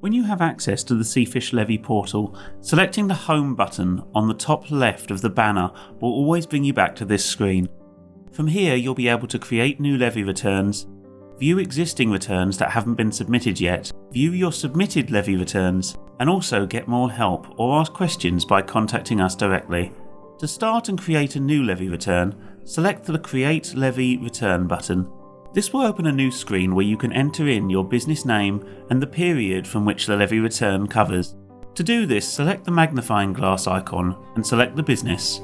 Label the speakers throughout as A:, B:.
A: When you have access to the Seafish Levy Portal, selecting the Home button on the top left of the banner will always bring you back to this screen. From here you'll be able to create new levy returns, view existing returns that haven't been submitted yet, view your submitted levy returns, and also get more help or ask questions by contacting us directly. To start and create a new levy return, select the Create Levy Return button. This will open a new screen where you can enter in your business name and the period from which the levy return covers. To do this, select the magnifying glass icon and select the business.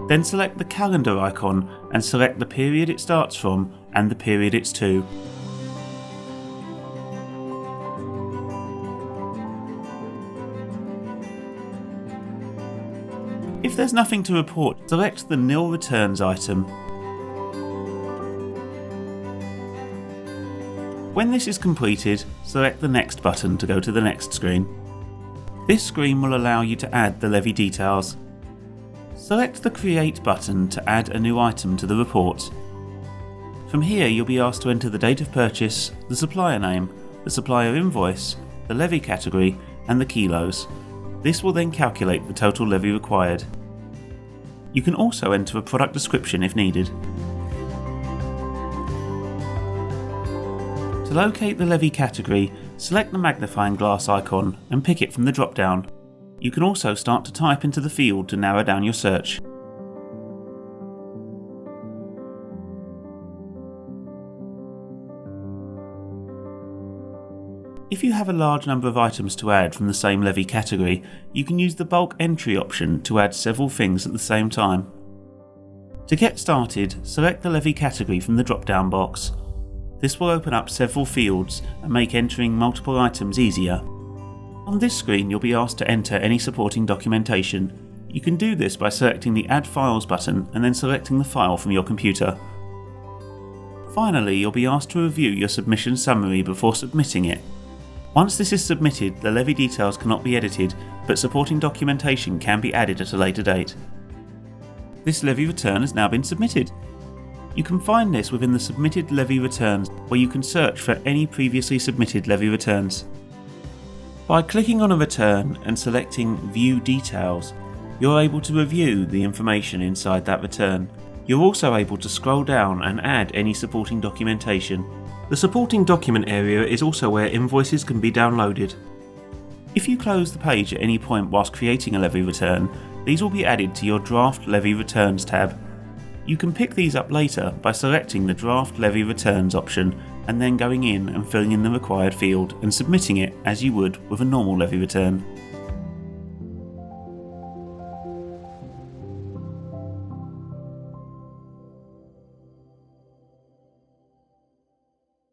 A: Then select the calendar icon and select the period it starts from and the period it's to. If there's nothing to report, select the Nil Returns item. When this is completed, select the Next button to go to the next screen. This screen will allow you to add the levy details. Select the Create button to add a new item to the report. From here you'll be asked to enter the date of purchase, the supplier name, the supplier invoice, the levy category, and the kilos. This will then calculate the total levy required. You can also enter a product description if needed. To locate the levy category, select the magnifying glass icon and pick it from the drop-down. You can also start to type into the field to narrow down your search. If you have a large number of items to add from the same levy category, you can use the bulk entry option to add several things at the same time. To get started, select the levy category from the drop-down box. This will open up several fields and make entering multiple items easier. On this screen you'll be asked to enter any supporting documentation. You can do this by selecting the Add Files button and then selecting the file from your computer. Finally, you'll be asked to review your submission summary before submitting it. Once this is submitted, the levy details cannot be edited, but supporting documentation can be added at a later date. This levy return has now been submitted. You can find this within the Submitted Levy Returns, where you can search for any previously submitted levy returns. By clicking on a return and selecting View Details, you're able to review the information inside that return. You're also able to scroll down and add any supporting documentation. The supporting document area is also where invoices can be downloaded. If you close the page at any point whilst creating a levy return, these will be added to your Draft Levy Returns tab. You can pick these up later by selecting the Draft Levy Returns option and then going in and filling in the required field and submitting it as you would with a normal levy return.